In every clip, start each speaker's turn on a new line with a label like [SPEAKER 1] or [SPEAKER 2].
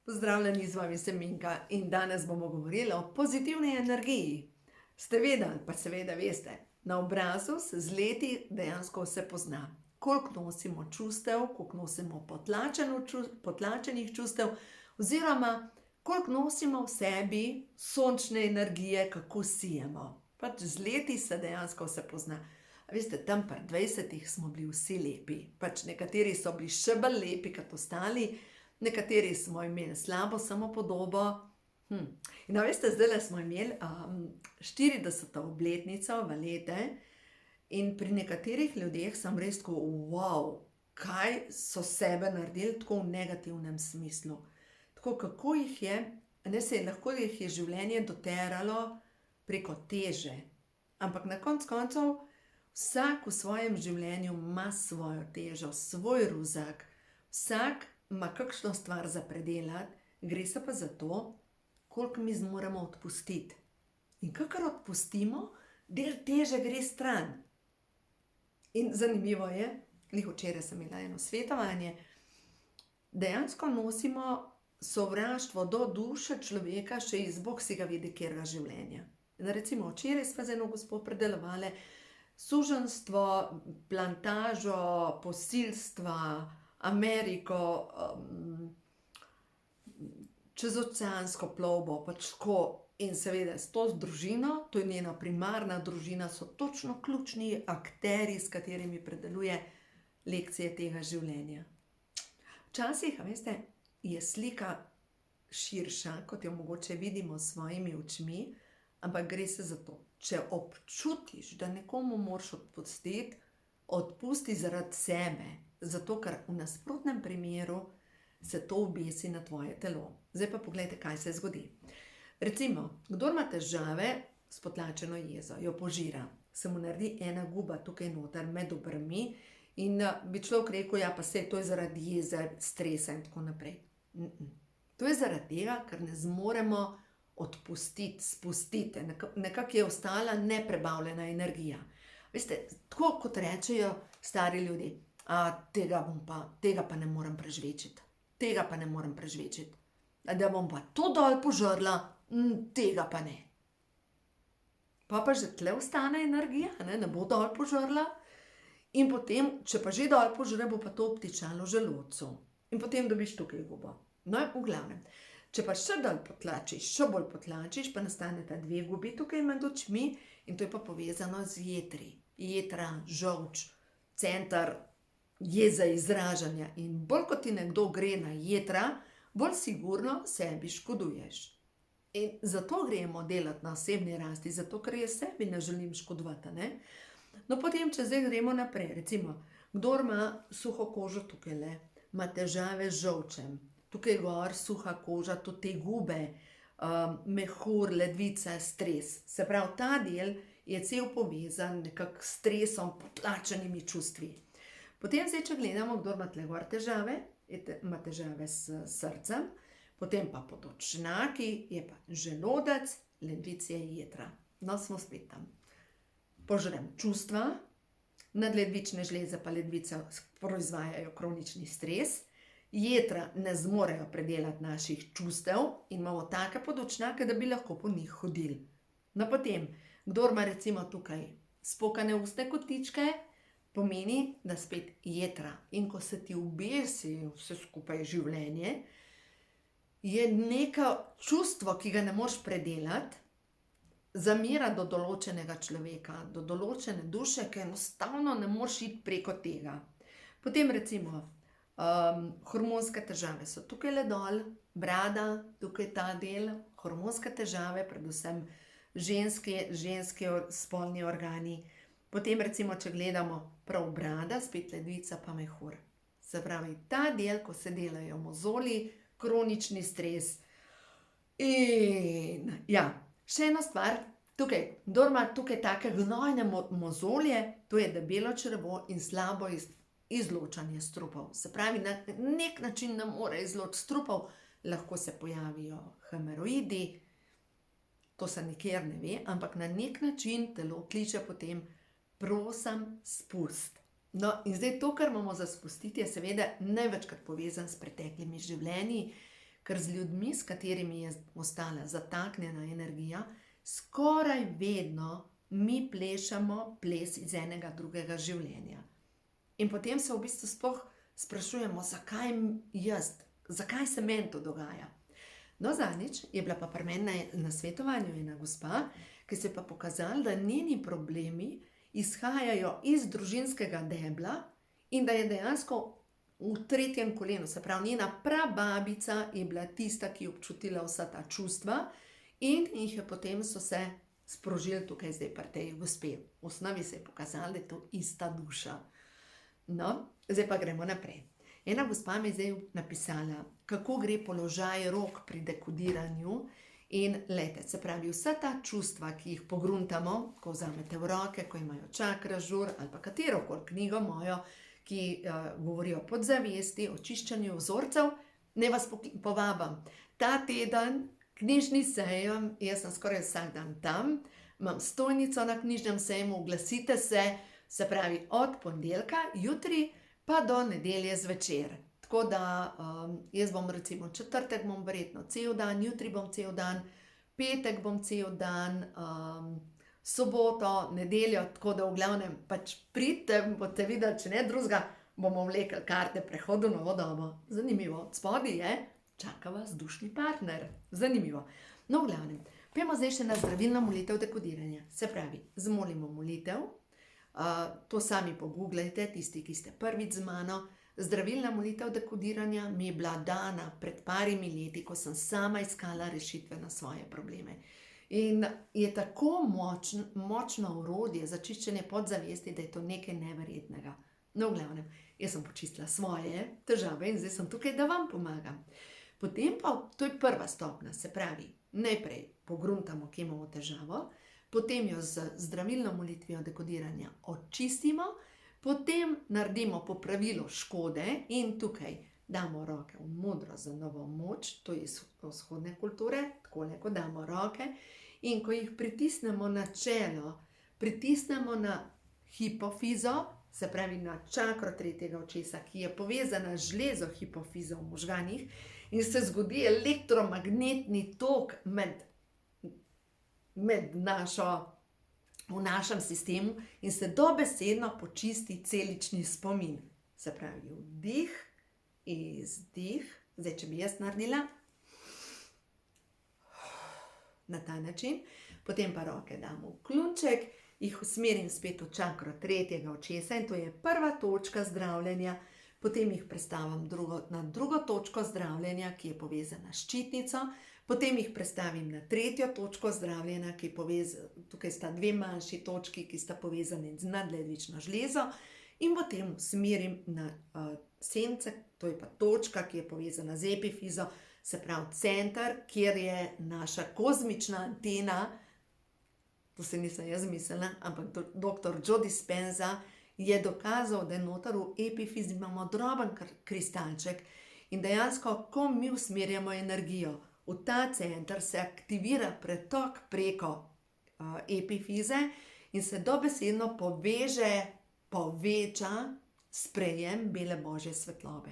[SPEAKER 1] Pozdravljeni, z vami sem Minka in danes bomo govorili o pozitivni energiji. Ste vedeli, pa seveda veste, na obrazu se z leti dejansko vse pozna. Koliko nosimo čustev, koliko nosimo potlačenih čustev, oziroma koliko nosimo v sebi sončne energije, kako sijemo. Pač z leti se dejansko vse pozna. A veste, tam pri 20 smo bili vsi lepi. Pač nekateri so bili še bolj lepi kot ostali, nekateri smo imeli slabo samopodobo. In a veste, zdaj smo imeli 40. obletnico v lete in pri nekaterih ljudeh sem res tako, wow, kaj so sebe naredili tako v negativnem smislu. Tako kako jih je, lahko jih je življenje doteralo preko teže. Ampak na koncu vsak v svojem življenju ima svojo težo, svoj ruzak, vsak ima kakšno stvar za predelati, gre se pa za to, koliko mi zmoremo odpustiti. In kakor odpustimo, del teže gre stran. In zanimivo je, glih včeraj sem imela eno svetovanje, dejansko nosimo sovraštvo do duše človeka še iz bog si ga vidi katerega življenja. In recimo včeraj sva z eno gospo predelovali suženjstvo, plantažo, posilstva, Ameriko, čezoceansko plovbo, pač tako. In seveda s to družino, to je njena primarna družina, so točno ključni akterji, s katerimi predeluje lekcije tega življenja. Včasih, veste, je slika širša, kot jo mogoče vidimo s svojimi očmi, ampak gre se za to. Če občutiš, da nekomu moraš odpustiti, odpusti zaradi sebe, zato ker v nasprotnem primeru se to obesi na tvoje telo. Zdaj pa pogledajte, kaj se zgodi. Recimo, kdor ima težave s potlačeno jezo, jo požira, se mu naredi ena guba tukaj noter med obrvmi in bi človek rekel, ja pa saj to je zaradi jeze, stresa in tako naprej. To je zaradi tega, ker ne zmoremo odpustiti, spustiti, nekako je ostala neprebavljena energija. Veste, tako kot rečejo stari ljudje, tega pa ne morem prežvečiti, da bom pa to dol požrla, tega pa ne. Pa že tle ostane energija, ne bo dol požrla in potem, če pa že dol požre, bo pa to obtičalo v želodcu. In potem dobiš tukaj gubo. No, v glavnem, če pa še dol potlačiš, še bolj potlačiš, pa nastaneta dve gubi tukaj med očmi in to je pa povezano z jetri. Jetra, žolč, center jeze izražanja in bolj kot ti nekdo gre na jetra, bolj sigurno sebi škoduješ. In zato gremo delati na osebni rasti, zato ker jaz sebi ne želim škodovati, ne? No, potem, če zdaj gremo naprej, recimo, kdor ima suho kožo tukajle, ima težave z žolčem, tukaj gor suha koža, tudi te gube, mehur, ledvica, stres. Se pravi, ta del je cel povezan nekako s stresom, potlačenimi čustvi. Potem zdaj, če gledamo, kdor ima tle gor težave, ima težave s srcem, potem pa podočnjaki, je pa želodec, ledvice, jetra. No, smo spet tam. Požrem čustva, nadledvične žleze pa ledvice proizvajajo kronični stres, jetra ne zmorejo predelati naših čustev in imamo take podočnjake, da bi lahko po njih hodili. No, potem, kdor ima recimo tukaj spokane ustne kotičke, pomeni, da spet jetra. In ko se ti obesi vse skupaj življenje, je neko čustvo, ki ga ne moreš predelati, zamera do določenega človeka, do določene duše, ki enostavno ne moreš iti preko tega. Potem recimo, hormonske težave so tukaj dol, brada, tukaj ta del, hormonske težave, predvsem ženski spolni organi. Potem recimo, če gledamo prav brada, spet ledvica pa mehur. Se pravi, ta del, ko se delajo mozoli, kronični stres. In ja, še ena stvar, tukaj, kdor ima tukaj take gnojne mozolje, to je debelo črevo in slabo izločanje strupov. Se pravi, na nek način ne more izločiti strupov, lahko se pojavijo hemoroidi, to se nikjer ne ve, ampak na nek način telo kliče potem, prosim, spust. No, in zdaj to, kar imamo za spustiti, je seveda največkrat povezan s preteklimi življenji, ker z ljudmi, s katerimi je ostala zataknjena energija, skoraj vedno mi plešemo ples iz enega drugega življenja. In potem se v bistvu sploh sprašujemo, zakaj jaz, zakaj se meni to dogaja. No, zadnjič je bila pa pri meni na svetovanju ena gospa, ki se je pa pokazala, da njeni problemi izhajajo iz družinskega debla in da je dejansko v tretjem kolenu, se pravi, njena prababica je bila tista, ki je občutila vsa ta čustva in jih je potem so se sprožili tukaj zdaj pri tej gospe. V osnovi se je pokazalo, da je to ista duša. No, zdaj pa gremo naprej. Ena gospa mi je zdaj napisala, kako gre položaj rok pri dekodiranju in lejte, se pravi, vsa ta čustva, ki jih pogruntamo, ko vzamete v roke, ko imajo čakra žur ali pa katerokoli knjigo mojo, ki govori o podzavesti, o čiščenju vzorcev, ne vas povabim. Ta teden knjižni sejem, jaz sem skoraj vsak dan tam, imam stojnico na knjižnem sejmu, oglasite se, se pravi od ponedeljka, jutri, pa do nedelje zvečer. Tako da jaz bom recimo četrtek bom verjetno cel dan, jutri bom cel dan, petek bom cel dan, soboto, nedeljo, tako da v glavnem pač pridite, boste videli, če ne drugega, bomo vlekli karte prehodu v novo dobo. Zanimivo, spodaj je, čaka vas dušni partner. Zanimivo. No, v glavnem, pojdimo zdaj še na zdravilno molitev dekodiranja. Se pravi, zmolimo molitev, to sami pogooglajte, tisti, ki ste prvič z mano. Zdravilna molitev dekodiranja mi je bila dana pred parimi leti, ko sem sama iskala rešitve na svoje probleme. In je tako močno orodje za čiščenje podzavesti, da je to nekaj neverjetnega. No, v glavnem, jaz sem počistila svoje težave in zdaj sem tukaj, da vam pomagam. Potem pa, to je prva stopnja, se pravi, najprej pogruntamo, kje imamo težavo, potem jo z zdravilno molitvijo dekodiranja očistimo, potem naredimo popravilo škode in tukaj damo roke v modro za novo moč, to je iz vzhodne kulture, takole, ko damo roke in ko jih pritisnemo na čelo, pritisnemo na hipofizo, se pravi na čakro tretjega očesa, ki je povezana z žlezo hipofizo v možganih in se zgodi elektromagnetni tok v našem sistemu in se dobesedno počisti celični spomin. Se pravi, vdih, izdih, zdaj, če bi jaz naredila, na ta način, potem pa roke damo v klunček, jih usmerim spet v čakro tretjega očesa in to je prva točka zdravljenja, potem jih prestavim na drugo točko zdravljenja, ki je povezana s ščitnico, potem jih prestavim na tretjo točko zdravljenja, ki je povezana, tukaj sta dve manjši točki, ki sta povezani z nadledvično žlezo in potem usmerim na sence, to je pa točka, ki je povezana z epifizo, se pravi center, kjer je naša kozmična antena, to se nisem jaz mislila, ampak dr. Joe Dispenza je dokazal, da noter v epifizi imamo droben kristalček in dejansko, ko mi usmerjamo energijo v ta center, se aktivira pretok preko epifize in se dobesedno poveča sprejem bele božje svetlobe.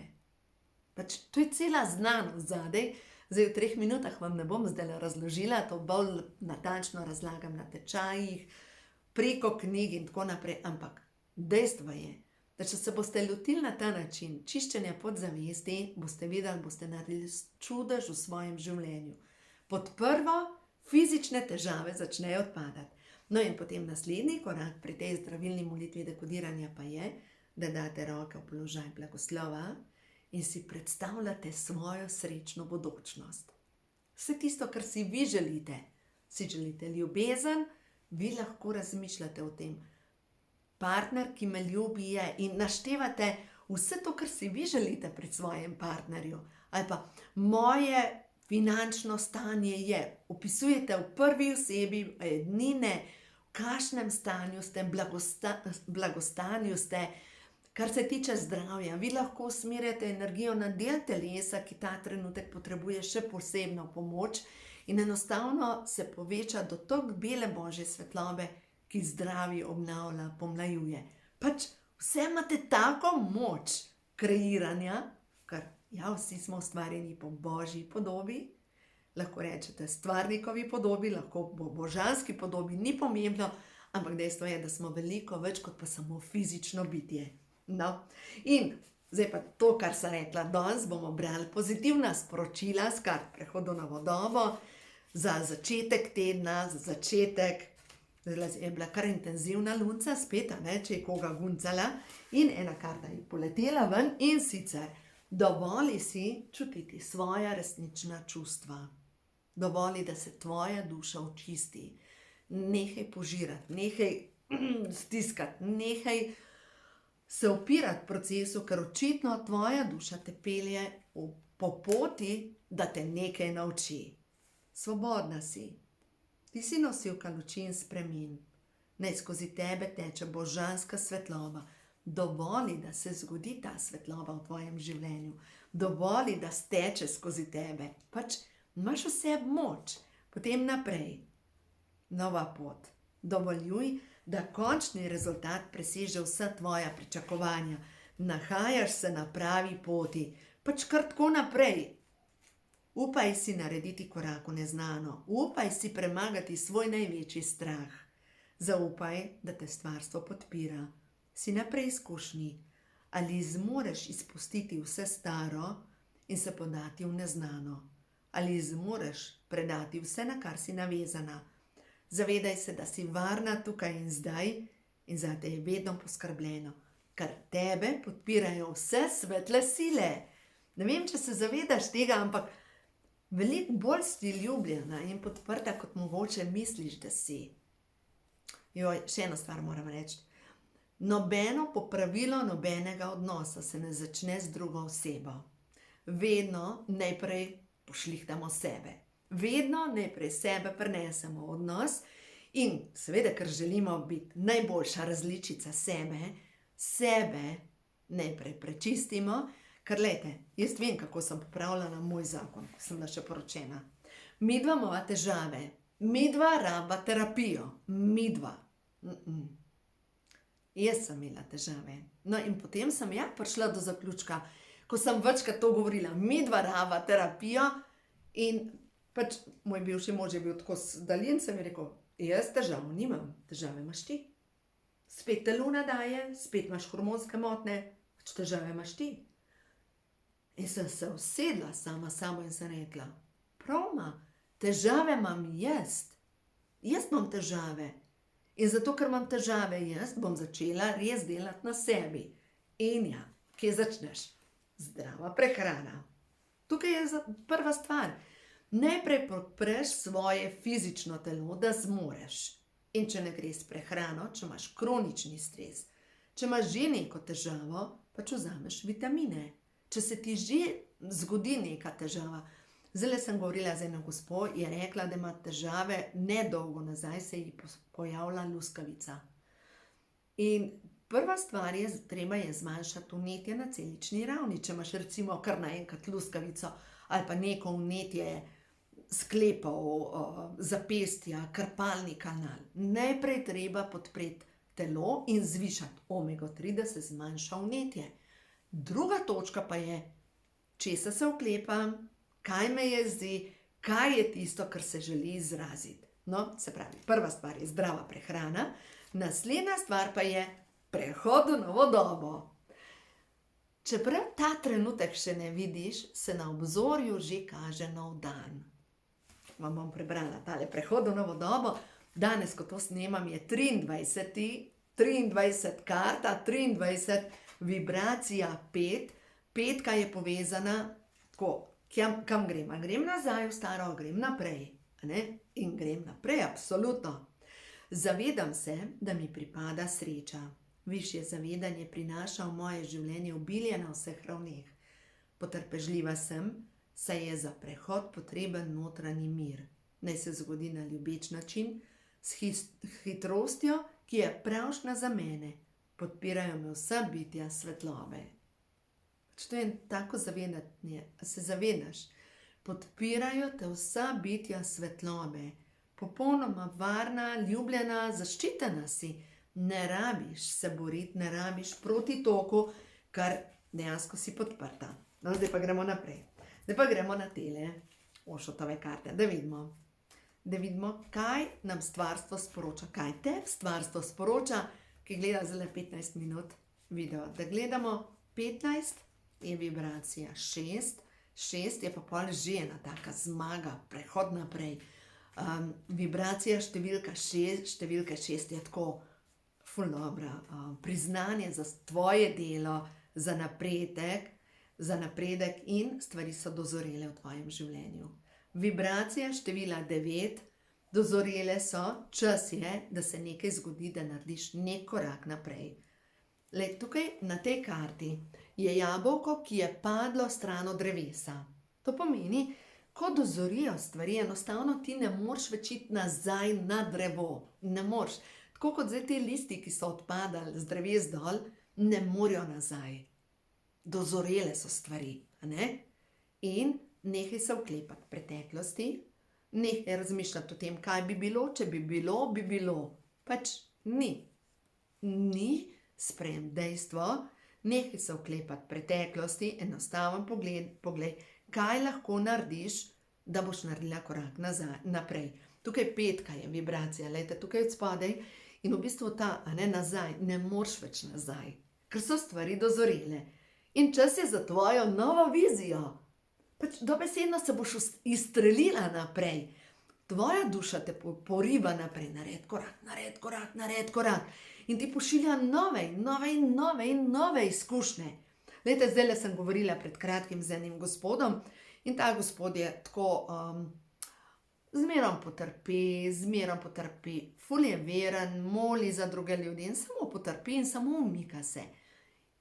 [SPEAKER 1] Pač to je cela znanost zadaj. Zdaj v 3 minutah vam ne bom zdaj razložila, to bolj natančno razlagam na tečajih, preko knjig in tako naprej, ampak dejstvo je, da če se boste lotili na ta način čiščenja podzavesti, boste videli, boste naredili čudež v svojem življenju. Pod prvo, fizične težave začnejo odpadati. No in potem naslednji korak pri tej zdravilni molitvi dekodiranja pa je, da date roke v položaj blagoslova in si predstavljate svojo srečno bodočnost. Vse tisto, kar si vi želite, si želite ljubezen, vi lahko razmišljate o tem. Partner, ki me ljubi je in naštevate vse to, kar si vi želite pri svojem partnerju. Ali pa moje finančno stanje je, opisujete v prvi osebi ednine, v kakšnem stanju ste, blagostanju ste. Kar se tiče zdravja, vi lahko usmerjate energijo na del telesa, ki ta trenutek potrebuje še posebno pomoč in enostavno se poveča dotok bele božje svetlobe, ki zdravi, obnavlja, pomlajuje. Pač vse imate tako moč kreiranja, kar Ja, vsi smo ustvarjeni po Božji podobi, lahko rečete stvarnikovi podobi, lahko po božanski podobi, ni pomembno, ampak dejstvo je, da smo veliko več kot pa samo fizično bitje. No, in zdaj pa to, kar sem rekla, danes bomo brali pozitivna sporočila s kart Prehodu na novo dobo, za začetek tedna, za začetek, zdaj je bila kar intenzivna lunca spet, če je koga guncala, in ena karta je poletela ven, in sicer dovoli si čutiti svoja resnična čustva. Dovoli, da se tvoja duša očisti. Nehaj požirati, nehaj stiskati, nehaj se upirati procesu, ker očitno tvoja duša te pelje po poti, da te nekaj nauči. Svobodna si. Ti si nosilka luči in spremin. Naj skozi tebe teče božanska svetloba. Dovoli, da se zgodi ta svetloba v tvojem življenju. Dovoli, da steče skozi tebe. Pač imaš vse moč. Potem naprej. Nova pot. Dovoljuj, da končni rezultat preseže vsa tvoja pričakovanja. Nahajaš se na pravi poti. Pač kar tako naprej. Upaj si narediti korak v neznano. Upaj si premagati svoj največji strah. Zaupaj, da te stvarstvo podpira. Si na preizkušnji. Ali zmoreš izpustiti vse staro in se podati v neznano? Ali zmoreš predati vse, na kar si navezana? Zavedaj se, da si varna tukaj in zdaj in zate je vedno poskrbljeno, ker tebe podpirajo vse svetle sile. Ne vem, če se zavedaš tega, ampak veliko bolj si ljubljena in podprta, kot mogoče misliš, da si. Joj, še eno stvar moram reči. Nobeno popravilo nobenega odnosa se ne začne z drugo osebo. Vedno najprej pošlihtamo sebe. Vedno najprej sebe prinesemo v odnos in seveda, ker želimo biti najboljša različica sebe najprej prečistimo, ker lejte, jaz vem, kako sem popravljala moj zakon, ko sem bila še poročena. Midva imava težave, midva raba terapijo, midva. Jaz sem imela težave. No in potem sem prišla do zaključka, ko sem večkrat to govorila, midva raba terapijo in pač moj bivši mož je bil tako daljen, sem ji rekel, jaz težav nimam, težave imaš ti. Spet te luna daje, spet imaš hormonske motnje, pač težave imaš ti. In sem se usedla sama sabo in sem rekla, prav, težave imam jaz. Jaz imam težave. In zato, ker imam težave jaz, bom začela res delati na sebi. In ja, kje začneš? Zdrava prehrana. Tukaj je prva stvar. Najprej podpreš svoje fizično telo, da zmoreš. In če ne gre s prehrano, če imaš kronični stres, če imaš že neko težavo, pač vzameš vitamine. Če se ti že zgodi neka težava. Zdaj sem govorila z eno gospo, je rekla, da ima težave, nedolgo nazaj se ji pojavila luskavica. In prva stvar je, treba je zmanjšati vnetje na celični ravni. Če imaš recimo kar naenkrat luskavico ali pa neko vnetje sklepov, zapestja, krpalni kanal. Najprej treba podpreti telo in zvišati omega-3, da se zmanjša vnetje. Druga točka pa je, česa se oklepam, kaj me jezi, kaj je tisto, kar se želi izraziti. No, se pravi, prva stvar je zdrava prehrana, naslednja stvar pa je prehod v novo dobo. Čeprav ta trenutek še ne vidiš, se na obzorju že kaže nov dan. Vam bom prebrala tale prehod v novo dobo. Danes, ko to snemam, je 23 karta, 23 vibracija 5. Petka je povezana tako, kam grem? Grem nazaj v staro, grem naprej. In grem naprej, absolutno. Zavedam se, da mi pripada sreča. Višje zavedanje prinaša v moje življenje obilje na vseh ravneh. Potrpežljiva sem, saj je za prehod potreben notranji mir. Naj se zgodi na ljubeč način, s hitrostjo, ki je pravšnja za mene. Podpirajo me vsa bitja svetlobe. To je tako zavedanje, se zavedaš. Podpirajo te vsa bitja svetlobe. Popolnoma varna, ljubljena, zaščitena si. Ne rabiš se boriti, ne rabiš proti toku, ker dejansko si podprta. No, zdaj pa gremo naprej. Zdaj pa gremo na tele Ošotove karte, da vidimo. Da vidimo, kaj nam stvarstvo sporoča, kaj te stvarstvo sporoča, ki gleda zelo 15 minut video. Da gledamo 15 je vibracija 6, 6 je pa pol že ena taka zmaga, prehod naprej. Vibracija številka 6, številka 6 je tako ful dobra, priznanje za tvoje delo, za napredek in stvari so dozorele v tvojem življenju. Vibracija števila 9, dozorele so, čas je, da se nekaj zgodi, da narediš nek korak naprej. Tukaj na tej karti je jabolko, ki je padlo stran od drevesa. To pomeni, ko dozorijo stvari, enostavno ti ne moreš več iti nazaj na drevo. Ne moreš. Tako kot zdaj te listi, ki so odpadali z dreves dol, ne morejo nazaj. Dozorele so stvari, a ne? In nehaj se vklepati preteklosti, nehaj razmišljati o tem, kaj bi bilo, če bi bilo, bi bilo. Pač ni. Ni, sprejem dejstvo, nehaj se vklepati preteklosti, enostaven pogled, kaj lahko narediš, da boš naredila korak naprej. Tukaj 5 je vibracija, lejte, tukaj od spodaj in v bistvu ta, a ne, nazaj, ne moreš več nazaj, ker so stvari dozorele. In čas je za tvojo novo vizijo. Pač dobesedno se boš izstrelila naprej. Tvoja duša te poriva naprej, nared korak. In ti pošilja nove izkušnje. Lejte, zdajle sem govorila pred kratkim z enim gospodom in ta gospod je tako zmerom potrpi, ful je veren, moli za druge ljudi in samo potrpi in samo umika se.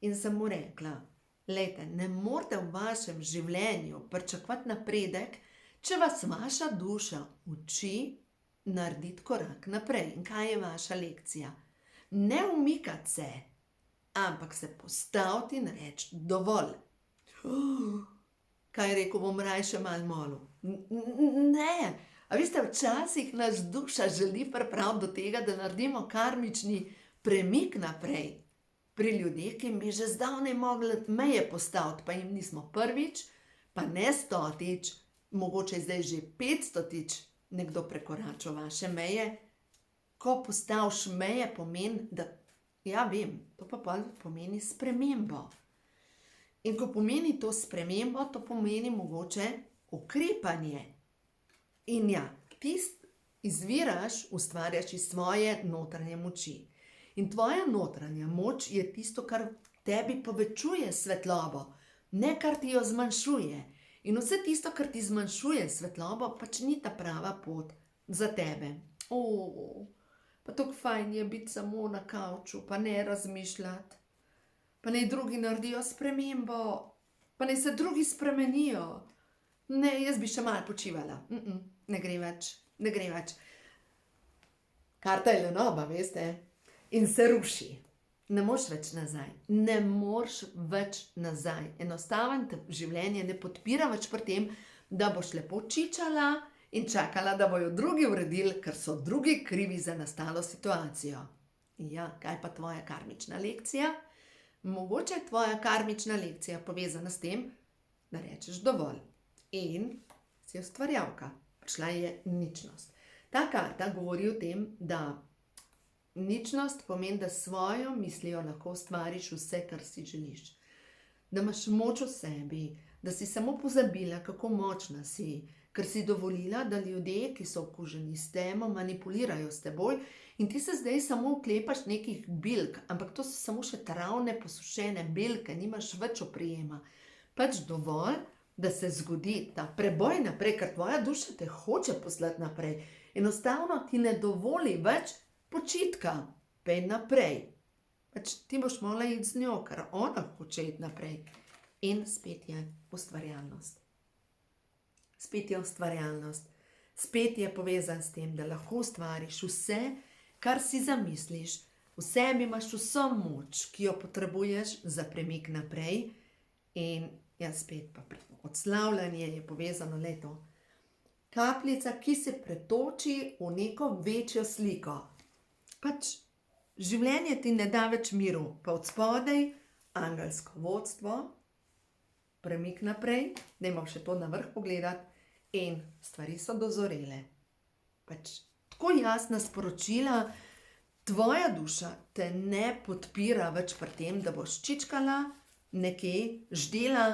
[SPEAKER 1] In sem mu rekla, lejte, ne morete v vašem življenju pričakovati napredek, če vas vaša duša uči narediti korak naprej. In kaj je vaša lekcija? Ne umikati se, ampak se postaviti in reči dovolj. Kaj je rekel, bom raje še malo molil. Ne, a veste, včasih nas duša želi pripraviti do tega, da naredimo karmični premik naprej. Pri ljudeh, ki jim bi že zdavnaj mogli meje postaviti, pa jim nismo prvič, pa ne 100-tič, mogoče zdaj že 500-tič nekdo prekoračil vaše meje. Ko postaviš meje, pomeni, da, ja vem, to pa pomeni spremembo. In ko pomeni to spremembo, to pomeni mogoče ukrepanje. In ja, ti izviraš, ustvarjaš iz svoje notranje moči. In tvoja notranja moč je tisto, kar tebi povečuje svetlobo, ne kar ti jo zmanjšuje. In vse tisto, kar ti zmanjšuje svetlobo, pač ni ta prava pot za tebe. Pa tako fajn je biti samo na kavču, pa ne razmišljati. Pa naj drugi naredijo spremembo, pa naj se drugi spremenijo. Ne, jaz bi še malo počivala. Ne gre več. Karta je lenoba, veste, in se ruši. Ne moreš več nazaj. Enostavno te življenje ne podpira več pri tem, da boš lepo čičala in čakala, da bojo drugi uredili, ker so drugi krivi za nastalo situacijo. Ja, kaj pa tvoja karmična lekcija? Mogoče je tvoja karmična lekcija povezana s tem, da rečeš dovolj. In si ustvarjalka. Prišla je ničnost. Ta karta govori o tem, da ničnost pomeni, da svojo mislijo lahko ustvariš vse, kar si želiš. Da imaš moč v sebi, da si samo pozabila, kako močna si, ker si dovolila, da ljudje, ki so okuženi s temo, manipulirajo s teboj in ti se zdaj samo vklepaš nekih bilk, ampak to so samo še travne, posušene bilke, nimaš več oprijema. Pač dovolj, da se zgodi ta preboj naprej, ker tvoja duša te hoče poslati naprej. Enostavno ti ne dovoli več počitka, pej naprej. Pač ti boš morala iti z njo, ker ona hoče iti naprej. In spet je ustvarjalnost. Spet je povezan s tem, da lahko ustvariš vse, kar si zamisliš. V sebi imaš vso moč, ki jo potrebuješ za premik naprej. In ja, spet pa odslavljanje je povezano leto. Kapljica, ki se pretoči v neko večjo sliko. Pač življenje ti ne da več miru, pa od spodaj angelsko vodstvo, premik naprej, dajmo še to na vrh pogledati in stvari so dozorele. Pač tako jasna sporočila, tvoja duša te ne podpira več pri tem, da boš čičkala, nekje ždela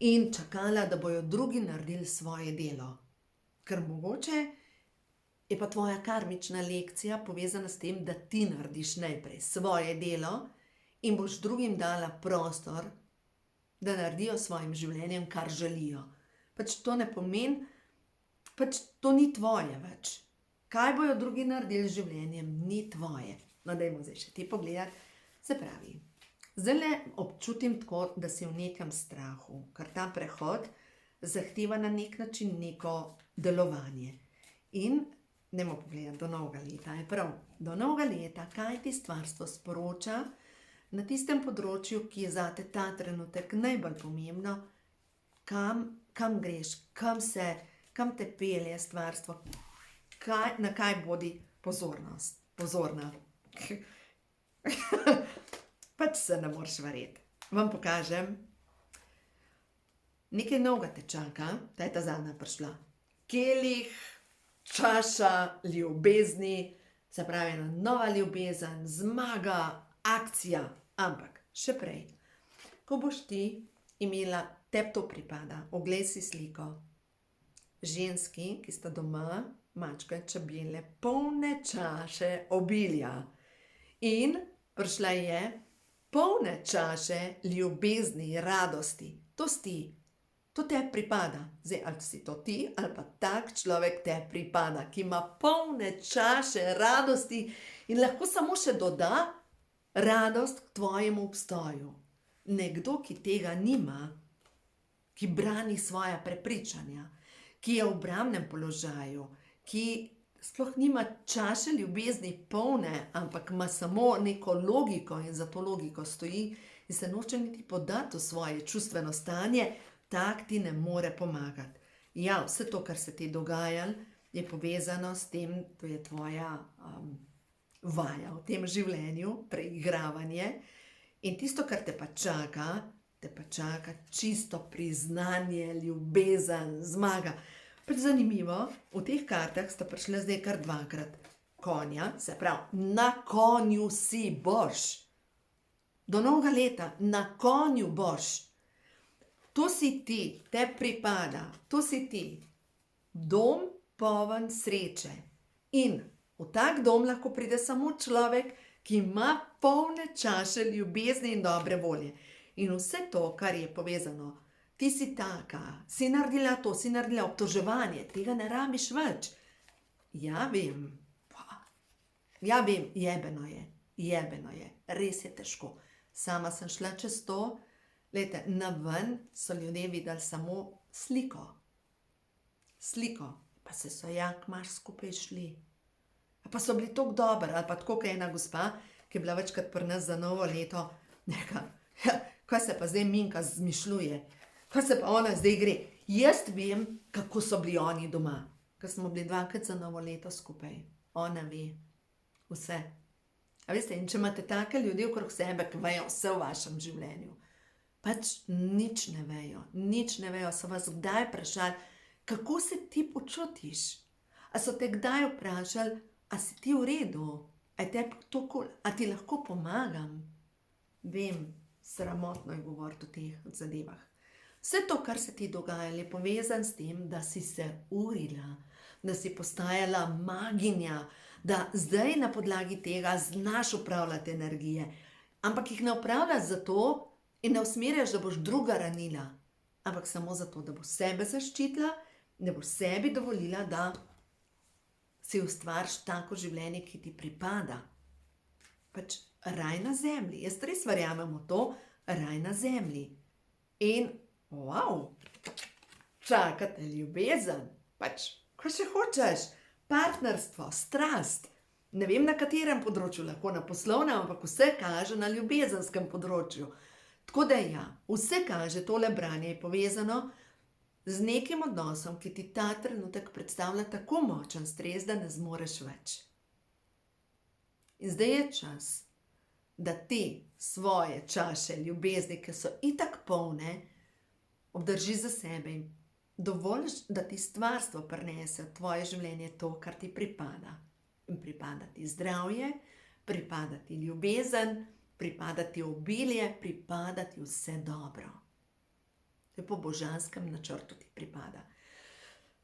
[SPEAKER 1] in čakala, da bojo drugi naredili svoje delo. Ker mogoče je pa tvoja karmična lekcija povezana s tem, da ti narediš najprej svoje delo in boš drugim dala prostor, da naredijo s svojim življenjem, kar želijo. Pač to ne pomeni, pač to ni tvoje več. Kaj bojo drugi naredili z življenjem, ni tvoje. No, dajmo zdaj še ti pogledati. Se pravi, zdaj občutim tako, da si v nekem strahu, ker ta prehod zahteva na nek način neko delovanje. In dajmo pogledati do novega leta. Je prav, do novega leta, kaj ti stvarstvo sporoča na tistem področju, ki je zate ta trenutek najbolj pomembno, kam greš, kam te pelje stvarstvo, na kaj bodi pozorna. Pač se ne moreš verjeti. Vam pokažem. Nekaj novega te čaka, ta je ta zadnja prišla. Kelih, čaša, ljubezni, se pravi ena nova ljubezen, zmaga, akcija. Ampak še prej, ko boš ti imela, tebi to pripada, oglej si sliko. Ženski, ki sta doma, mačka in čebele, polne čaše obilja. In prišla je polne čaše ljubezni, radosti. To si ti, to tebi pripada. Zdaj, ali si to ti, ali pa tak človek tebi pripada, ki ima polne čaše radosti in lahko samo še doda radost k tvojemu obstoju. Nekdo, ki tega nima, ki brani svoja prepričanja, ki je v obrambnem položaju, ki sploh nima čaše ljubezni polne, ampak ima samo neko logiko in za to logiko stoji in se noče niti podati v svoje čustveno stanje, tak ti ne more pomagati. Ja, vse to, kar se ti dogajalo, je povezano s tem, to je tvoja vaja v tem življenju, preigravanje. In tisto, kar te pa čaka čisto priznanje, ljubezen, zmaga. Pač zanimivo, v teh kartah sta prišla zdaj kar dvakrat konja, se pravi, na konju si boš. Do novega leta, na konju boš. To si ti, te pripada, to si ti. Dom poln sreče. In v tak dom lahko pride samo človek, ki ima polne čaše ljubezni in dobre volje. In vse to, kar je povezano, ti si taka, si naredila to, si naredila obtoževanje, tega ne rabiš več. Ja, vem, jebeno je, res je težko. Sama sem šla čez to, glejte, naven so ljudje videli samo sliko, pa se so jakmaš skupaj šli. Pa so bili tako dobri, ali pa tako, kot ena gospa, ki je bila večkrat pri nas za novo leto, neka, kaj se pa zdaj Minka zmišljuje, kaj se pa ona zdaj gre. Jaz vem, kako so bili oni doma, ker smo bili dvakrat za novo leto skupaj. Ona ve vse. A veste, in če imate take ljudi okrog sebe, ki vejo vse v vašem življenju, pač nič ne vejo, so vas kdaj vprašali, kako se ti počutiš? A so te kdaj vprašali, a si ti v redu? A ti lahko pomagam? Vem, sramotno je govoriti o teh zadevah. Vse to, kar se ti dogaja, je povezan s tem, da si se urila, da si postajala maginja, da zdaj na podlagi tega znaš upravljati energije, ampak jih ne upravljaš zato in ne usmerjaš, da boš druga ranila, ampak samo zato, da boš sebe zaščitila, da boš sebi dovolila, da si ustvariš tako življenje, ki ti pripada. Pač raj na zemlji. Jaz res verjamem v to, raj na zemlji. In, čakate ljubezen. Pač, kaj še hočeš? Partnerstvo, strast. Ne vem, na katerem področju, lahko na poslovnem, ampak vse kaže na ljubezenskem področju. Tako da ja, vse kaže, tole branje je povezano z nekim odnosom, ki ti ta trenutek predstavlja tako močen stres, da ne zmoreš več. In zdaj je čas, da ti svoje čaše ljubezni, ki so itak polne, obdrži za sebe in dovoliš, da ti stvarstvo prinese v tvoje življenje to, kar ti pripada. In pripada ti zdravje, pripada ti ljubezen, pripada ti obilje, pripada ti vse dobro. To je po božanskem načrtu ti pripada.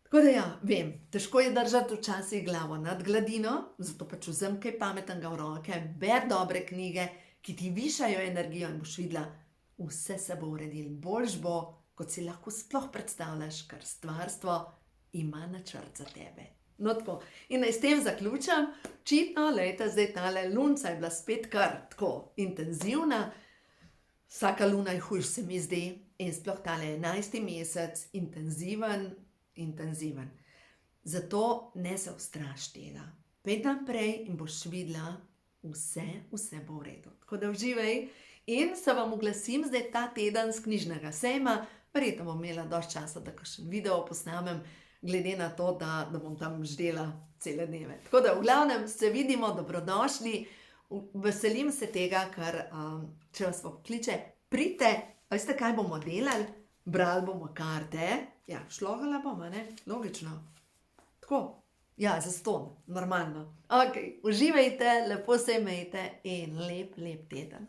[SPEAKER 1] Tako da ja, vem, težko je držati včasih glavo nad gladino, zato pač vzem kaj pametnega v roke, ber dobre knjige, ki ti višajo energijo in boš videla, vse se bo uredilo, boljš bo, kot si lahko sploh predstavljaš, ker stvarstvo ima načrt za tebe. No tako, in naj s tem zaključam, očitno, lejte, zdaj tale lunca je bila spet kar tako intenzivna, vsaka luna je hujš, se mi zdi, in sploh tale 11. mesec, intenziven. Zato ne se ustraš tega. Pej naprej in boš videla, vse bo v redu. Tako da uživaj in se vam oglasim zdaj ta teden z knjižnega sejma. Verjetno bom imela dosti časa, da kakšen video posnamem, glede na to, da bom tam ždela cele dneve. Tako da v glavnem se vidimo, dobrodošli. Veselim se tega, ker če vas pokliče, pridite, veste, kaj bomo delali? Brali bomo karte. Ja, šlohala bomo, ne? Logično. Tako. Ja, zastonj, normalno. Ok, uživajte, lepo se imejte in lep teden.